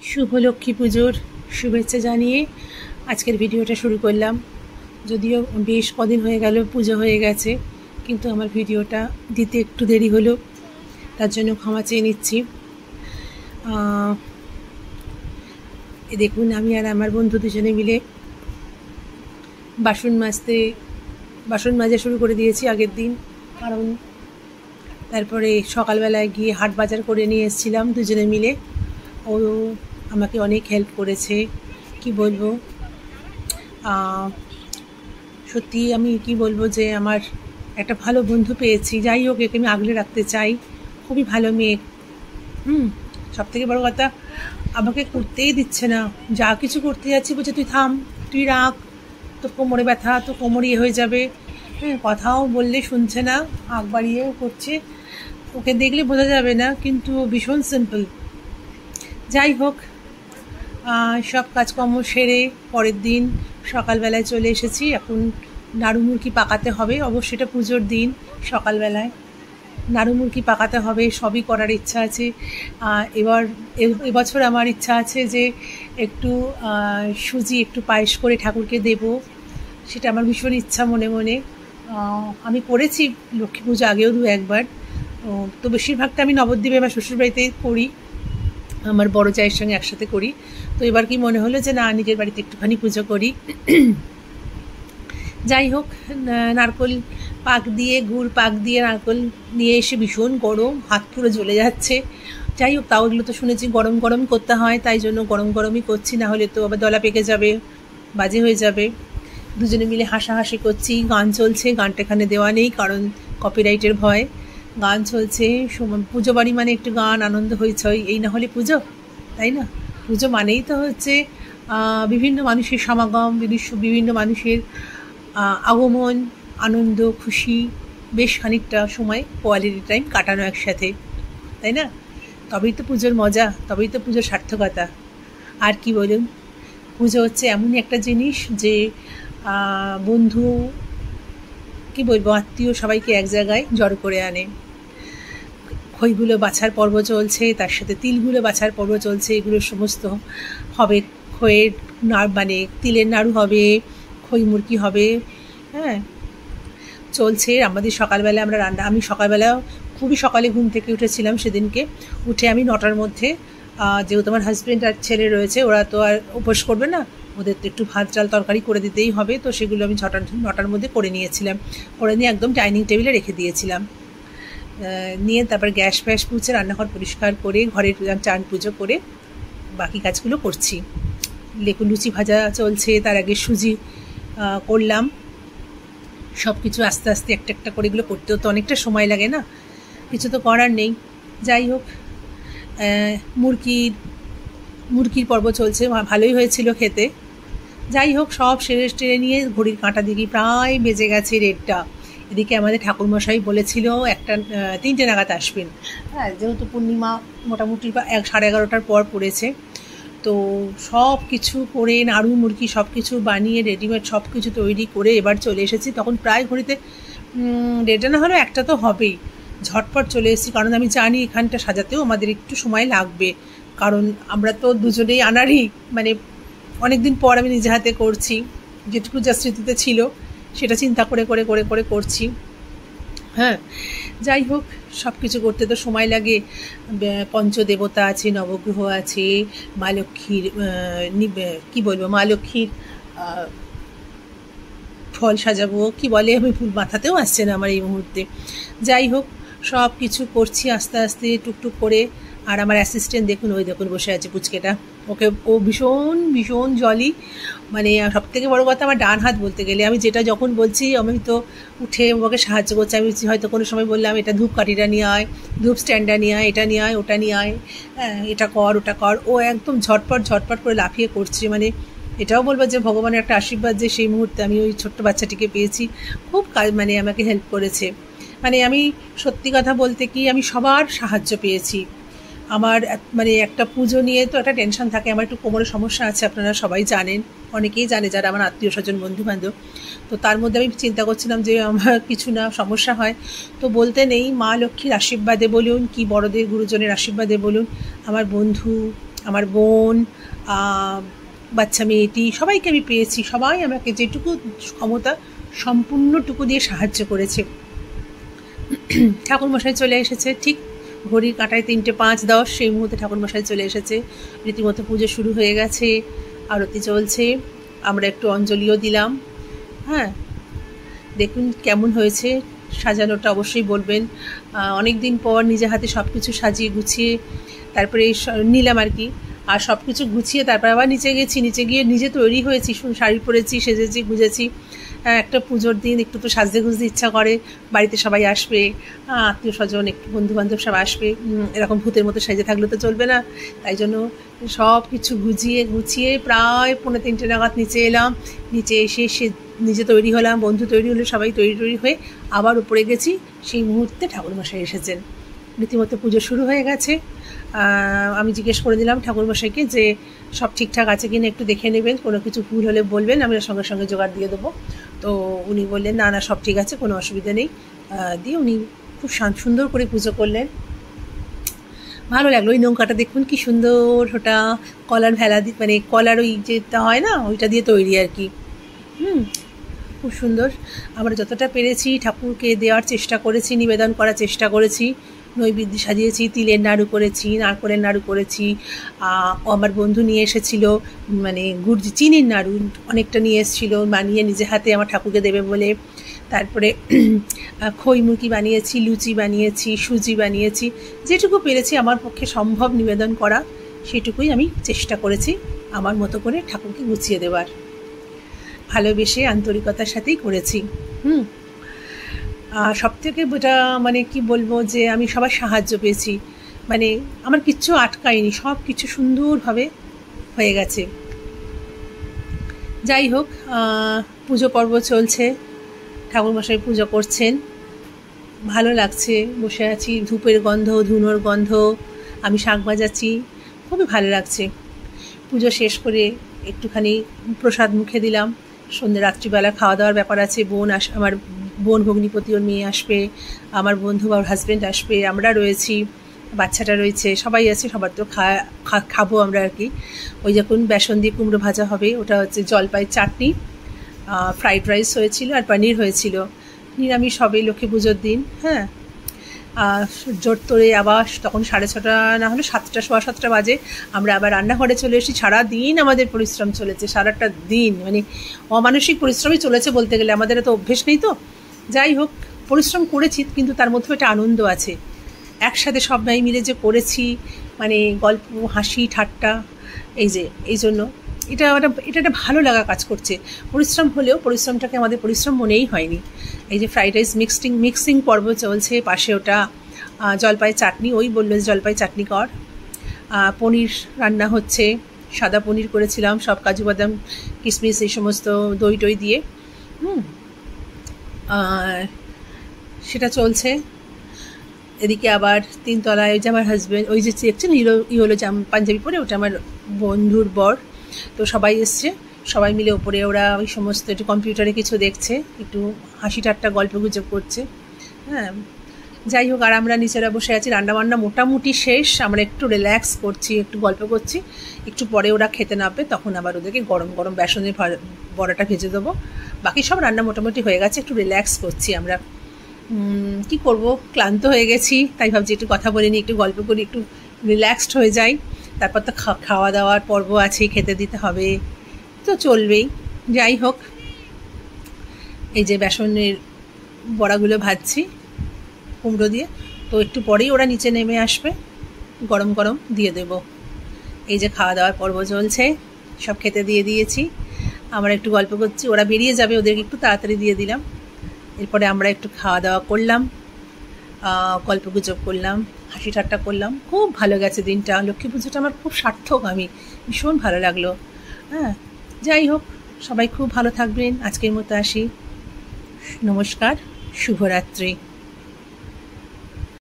শুভ লক্ষ্মী পুজোর শুভেচ্ছা জানিয়ে আজকের ভিডিওটা শুরু করলাম। যদিও বেশ কদিন হয়ে গেল পুজো হয়ে গেছে, কিন্তু আমার ভিডিওটা দিতে একটু দেরি হলো, তার জন্য ক্ষমা চেয়ে নিচ্ছি। দেখুন, আমি আর আমার বন্ধু দুজনে মিলে বাসন মাজা শুরু করে দিয়েছি আগের দিন। কারণ তারপরে সকালবেলায় গিয়ে হাট বাজার করে নিয়ে এসেছিলাম দুজনে মিলে। ও আমাকে অনেক হেল্প করেছে, কি বলবো। সত্যি আমি কি বলবো যে আমার একটা ভালো বন্ধু পেয়েছি। যাই হোক, একে আমি আগলে রাখতে চাই। খুবই ভালো মেয়ে। সব থেকে বড় কথা, আমাকে করতেই দিচ্ছে না। যা কিছু করতে যাচ্ছি বলছে তুই থাম, তুই রাখ, তোর কোমরে ব্যথা, তোর কোমর ইয়ে হয়ে যাবে। কথাও বললে শুনছে না, আগ বাড়িয়েও করছে। ওকে দেখলে বোঝা যাবে না, কিন্তু ভীষণ সিম্পল। যাই হোক, সব কাজকর্ম সেরে পরের দিন সকালবেলায় চলে এসেছি। এখন নাড়ু মুরকি পাকাতে হবে। অবশ্যই এটা পুজোর দিন, সকালবেলায় নাড়ু মুরকি পাকাতে হবে। সবই করার ইচ্ছা আছে। এবছর আমার ইচ্ছা আছে যে একটু সুজি একটু পায়েস করে ঠাকুরকে দেব। সেটা আমার ভীষণ ইচ্ছা মনে মনে। আমি করেছি লক্ষ্মী পুজো আগেও একবার। তো বেশিরভাগটা আমি নবদ্বীপে আমার শ্বশুরবাড়িতে করি, আমার বড় জায়ের সঙ্গে একসাথে করি। তো এবার কি মনে হলো যে না, নিজের বাড়িতে একটুখানি পুজো করি। যাই হোক, নারকোল পাক দিয়ে, গুড় পাক দিয়ে নারকোল নিয়ে এসে ভীষণ গরম, হাত পুরো জ্বলে যাচ্ছে। যাই হোক, তাও এগুলো তো শুনেছি গরম গরম করতে হয়, তাই জন্য গরম গরমই করছি, না হলে তো আবার দলা পেকে যাবে, বাজে হয়ে যাবে। দুজনে মিলে হাসাহাসি করছি, গান চলছে। গানটা এখানে দেওয়া নেই কারণ কপিরাইটের ভয়। গান চলছে, পুজো বাড়ি মানে একটু গান, আনন্দ হইচই, এই না হলে পুজো, তাই না? পুজো মানেই তো হচ্ছে বিভিন্ন মানুষের সমাগম, বিভিন্ন মানুষের আগমন, আনন্দ, খুশি, বেশ খানিকটা সময় কোয়ালিটি টাইম কাটানো একসাথে, তাই না? তবেই তো পুজোর মজা, তবেই তো পুজোর সার্থকতা। আর কি বলুন, পুজো হচ্ছে এমনই একটা জিনিস যে বন্ধু, কি বলবো, আত্মীয় সবাইকে এক জায়গায় জড়ো করে আনে। খইগুলো বাছার পর্ব চলছে, তার সাথে তিলগুলো বাছার পর্ব চলছে। এগুলো সমস্ত হবে। খইয়ের মানে তিলের নাড়ু হবে, খই মুরকি হবে। হ্যাঁ, চলছে আমাদের। সকালবেলা আমরা আমি সকালবেলা খুবই সকালে ঘুম থেকে উঠেছিলাম সেদিনকে। উঠে আমি 9টার মধ্যে, যেহেতু আমার হাজব্যান্ড আর ছেলে রয়েছে, ওরা তো আর উপোস করবে না, ওদের তো একটু ভাত চাল তরকারি করে দিতেই হবে। তো সেগুলো আমি 9টার মধ্যে করে নিয়েছিলাম। করে নিয়ে একদম ডাইনিং টেবিলে রেখে দিয়েছিলাম। নিয়ে তারপর গ্যাস ফ্যাস মুছে, রান্নাঘর পরিষ্কার করে, ঘরের চান পুজো করে বাকি কাজগুলো করছি। লুচি ভাজা চলছে, তার আগে সুজি করলাম। সব কিছু আস্তে আস্তে একটা একটা করে এগুলো করতেও তো অনেকটা সময় লাগে না, কিছু তো করার নেই। যাই হোক, মুরগির পর্ব চলছে, ভালোই হয়েছিল খেতে। যাই হোক, সব সেরে নিয়ে ঘড়ির কাঁটা দিকে প্রায় বেজে গেছে 1:30। এদিকে আমাদের ঠাকুরমশাই বলেছিল 3টে নাগাদ আসবেন। হ্যাঁ, যেহেতু পূর্ণিমা মোটামুটি 11:30 পর পড়েছে। তো সব কিছু করে, নাড়ু মুরগি সব কিছু বানিয়ে রেডিমেড সব কিছু তৈরি করে এবার চলে এসেছি। তখন প্রায় ঘড়িতে 1:30 না হলেও 1টা তো হবেই। ঝটপট চলে এসেছি, কারণ আমি জানি এখানটা সাজাতেও আমাদের একটু সময় লাগবে। কারণ আমরা তো দুজনেই আনারই, মানে অনেকদিন পর আমি নিজে হাতে করছি। যেটুকু যা স্মৃতিতে ছিল সেটা চিন্তা করে করে করে করে করছি। হ্যাঁ, যাই হোক, সব কিছু করতে তো সময় লাগে। পঞ্চদেবতা আছে, নবগ্রহ আছে, মা লক্ষ্মীর কী বলবো, মা লক্ষ্মীর ফল সাজাবো, কি বলে, আমি ফুল মাথাতেও আসছে না আমার এই মুহূর্তে। যাই হোক, সব কিছু করছি আস্তে আস্তে টুকটুক করে। আর আমার অ্যাসিস্ট্যান্ট দেখুন, ওই দেখুন বসে আছে পুচকেটা। ও ভীষণ ভীষণ জলি। মানে সব থেকে বড়ো কথা, আমার ডান হাত বলতে গেলে। আমি যেটা যখন বলছি, আমি তো উঠে ওকে সাহায্য করছি। আমি হয়তো কোনো সময় বললাম এটা ধূপকাঠিটা নিয়ে আয়, ধূপ স্ট্যান্ডটা নিয়ে আয়, এটা নিয়ে আয়, ওটা নিয়ে আয়, হ্যাঁ, এটা কর, ওটা কর। ও একদম ঝটপট ঝটপট করে লাফিয়ে করছে। মানে এটাও বলবো যে ভগবানের একটা আশীর্বাদ যে সেই মুহূর্তে আমি ওই ছোট্ট বাচ্চাটিকে পেয়েছি। খুব মানে আমাকে হেল্প করেছে। মানে আমি সত্যি কথা বলতে কি, আমি সবার সাহায্য পেয়েছি। আমার মানে একটা পুজো নিয়ে তো একটা টেনশন থাকে। আমার একটু কোমরের সমস্যা আছে, আপনারা সবাই জানেন, অনেকেই জানে যারা আমার আত্মীয় স্বজন বন্ধু বান্ধব। তো তার মধ্যে আমি চিন্তা করছিলাম যে আমার কিছু না সমস্যা হয় তো বলতে নেই, মা লক্ষ্মীর আশীর্বাদে বলুন কি বড়দের গুরুজনের আশীর্বাদে বলুন, আমার বন্ধু আমার বোন, বাচ্চা মেয়েটি, সবাইকে আমি পেয়েছি। সবাই আমাকে যেটুকু ক্ষমতা সম্পূর্ণটুকু দিয়ে সাহায্য করেছে। ঠাকুরমশাই চলে এসেছে, ঠিক ঘড়ির কাঁটায় 3:05 সেই মুহূর্তে ঠাকুরমশাই চলে এসেছে। রীতিমতো পুজো শুরু হয়ে গেছে, আরতি চলছে, আমরা একটু অঞ্জলিও দিলাম। হ্যাঁ, দেখুন কেমন হয়েছে সাজানোটা, অবশ্যই বলবেন। অনেক দিন পর নিজে হাতে সব কিছু সাজিয়ে গুছিয়ে তারপরে নিলাম আর কি। আর সব কিছু গুছিয়ে তারপর আবার নিচে গেছি, নিচে গিয়ে নিজে তৈরি হয়েছি, শাড়ি পরেছি, সেজেছি, গুজেছি। একটা পুজোর দিন একটু তো সাজতে গুজতে ইচ্ছা করে, বাড়িতে সবাই আসবে, আত্মীয় স্বজন, একটু বন্ধুবান্ধব সব আসবে, এরকম ভূতের মতো সেজে থাকলে তো চলবে না। তাই জন্য সব কিছু গুছিয়ে প্রায় 2:45 নাগাদ নিচে এলাম। নিচে এসে নিজে তৈরি হলাম, বন্ধু তৈরি হলো, সবাই তৈরি হয়ে আবার উপরে গেছি। সেই মুহূর্তে ঠাকুরমশাই এসেছেন, রীতিমতো পুজো শুরু হয়ে গেছে। আমি জিজ্ঞেস করে দিলাম ঠাকুরমশাইকে যে সব ঠিকঠাক আছে কিনা একটু দেখে নেবেন, কোনো কিছু ভুল হলে বলবেন, আমি সঙ্গে সঙ্গে জোগাড় দিয়ে দেবো। তো উনি বললেন না না, সব ঠিক আছে, কোনো অসুবিধা নেই। দিয়ে উনি খুব সুন্দর করে পুজো করলেন, ভালো লাগলো। ওই নৌকাটা দেখুন কি সুন্দর, ওটা কলার ভেলা মানে কলার ওই যেটা হয় না, ওইটা দিয়ে তৈরি আর কি। খুব সুন্দর। আমরা যতটা পেরেছি ঠাকুরকে দেওয়ার চেষ্টা করেছি, নিবেদন করার চেষ্টা করেছি। নৈবেদ্য সাজিয়েছি, তিলের নাড়ু করেছি, নারকলের নাড়ু করেছি। আমার বন্ধু নিয়ে এসেছিল মানে চিনির নাড়ু অনেকটা নিয়ে এসেছিলো, বানিয়ে নিজে হাতে আমার ঠাকুরকে দেবে বলে। তারপরে খই মুরকি বানিয়েছি, লুচি বানিয়েছি, সুজি বানিয়েছি। যেটুকু পেরেছি আমার পক্ষে সম্ভব নিবেদন করা, সেটুকুই আমি চেষ্টা করেছি আমার মতো করে ঠাকুরকে গুছিয়ে দেওয়ার। ভালোবেসে আন্তরিকতার সাথেই করেছি। সবথেকে যেটা মানে কি বলবো, যে আমি সবার সাহায্য পেয়েছি, মানে আমার কিচ্ছু আটকায়নি, সব কিছু সুন্দরভাবে হয়ে গেছে। যাই হোক, পুজো পর্ব চলছে, ঠাকুরমশাই পুজো করছেন, ভালো লাগছে। বসে আছি, ধূপের গন্ধ, ধুনোর গন্ধ, আমি শাঁখ বাজাচ্ছি, খুবই ভালো লাগছে। পুজো শেষ করে একটুখানি প্রসাদ মুখে দিলাম। সন্ধ্যে রাত্রিবেলা খাওয়া দাওয়ার ব্যাপার আছে। আমার বোন ভগ্নিপতি, ওর মেয়ে আসবে, আমার বন্ধু বা ওর হাজব্যান্ড আসবে, আমরা রয়েছি, বাচ্চাটা রয়েছে, সবাই আছে, সবার তো খাবো আমরা আর কি। ওই যখন বেসন দিয়ে কুমড়ো ভাজা হবে, ওটা হচ্ছে জলপাইয়ের চাটনি, ফ্রাইড রাইস হয়েছিল আর পনির হয়েছিল। নিরামিষ হবে লক্ষ্মী পুজোর দিন। হ্যাঁ, জোর তোরে আবার তখন 6:30 না হলে 7টা, 7:15 বাজে আমরা আবার রান্নাঘরে চলে এসেছি। সারাদিন আমাদের পরিশ্রম চলেছে, সারাটা দিন মানে অমানসিক পরিশ্রমই চলেছে বলতে গেলে, আমাদের তো অভ্যেস নেই। তো যাই হোক, পরিশ্রম করেছি, কিন্তু তার মধ্যেও একটা আনন্দ আছে। একসাথে সবাই মিলে যে করেছি, মানে গল্প, হাসি, ঠাট্টা, এই জন্য এটা একটা ভালো লাগা কাজ করছে। পরিশ্রম হলেও পরিশ্রমটাকে আমাদের পরিশ্রম মনেই হয়নি। এই যে ফ্রাইড রাইস মিক্সিং পর্ব চলছে, পাশে ওটা জলপাই চাটনি, ওই বললো জলপাই চাটনি কর। পনির রান্না হচ্ছে, সাদা পনির করেছিলাম, সব কাজু বাদাম কিশমিশ এই সমস্ত দই টই দিয়ে। সেটা চলছে। এদিকে আবার 3 তলায় ওই যে আমার হাজব্যান্ড, ওই যে দেখছেন হলো পাঞ্জাবি পরে, ওটা আমার বন্ধুর বর। তো সবাই এসছে, সবাই মিলে ওপরে ওরা ওই সমস্ত একটু কম্পিউটারে কিছু দেখছে, একটু হাসি ঠাট্টা গল্প গুজব করছে। হ্যাঁ, যাই হোক, আর আমরা নিচেরা বসে আছি, রান্নাবান্না মোটামুটি শেষ, আমরা একটু রিল্যাক্স করছি, একটু গল্প করছি। একটু পরে ওরা খেতে নামবে, তখন আবার ওদেরকে গরম গরম বেসনের বড়াটা ভেজে দেবো। বাকি সব রান্না মোটামুটি হয়ে গেছে, একটু রিল্যাক্স করছি আমরা। কি করব, ক্লান্ত হয়ে গেছি, তাই ভাবছি একটু কথা বলে নিই, একটু গল্প করি, একটু রিল্যাক্সড হয়ে যাই। তারপর তো খাওয়া দাওয়ার পর্ব আছে, খেতে দিতে হবে, তো চলবেই। যাই হোক, এই যে বেসনের বড়াগুলো ভাজছি কুমড়ো দিয়ে, তো একটু পরেই ওরা নিচে নেমে আসবে, গরম গরম দিয়ে দেব। এই যে খাওয়া দাওয়ার পর্ব চলছে, সব খেতে দিয়ে দিয়েছি, আমরা একটু গল্প করছি, ওরা বেরিয়ে যাবে, ওদেরকে একটু তাড়াতাড়ি দিয়ে দিলাম। এরপরে আমরা একটু খাওয়া দাওয়া করলাম, গল্প গুজব করলাম, হাসি ঠাট্টা করলাম। খুব ভালো গেছে দিনটা, লক্ষ্মী পুজোটা আমার খুব সার্থক, আমি ভীষণ ভালো লাগলো। হ্যাঁ, যাই হোক, সবাই খুব ভালো থাকবেন। আজকের মতো আসি, নমস্কার, শুভরাত্রি।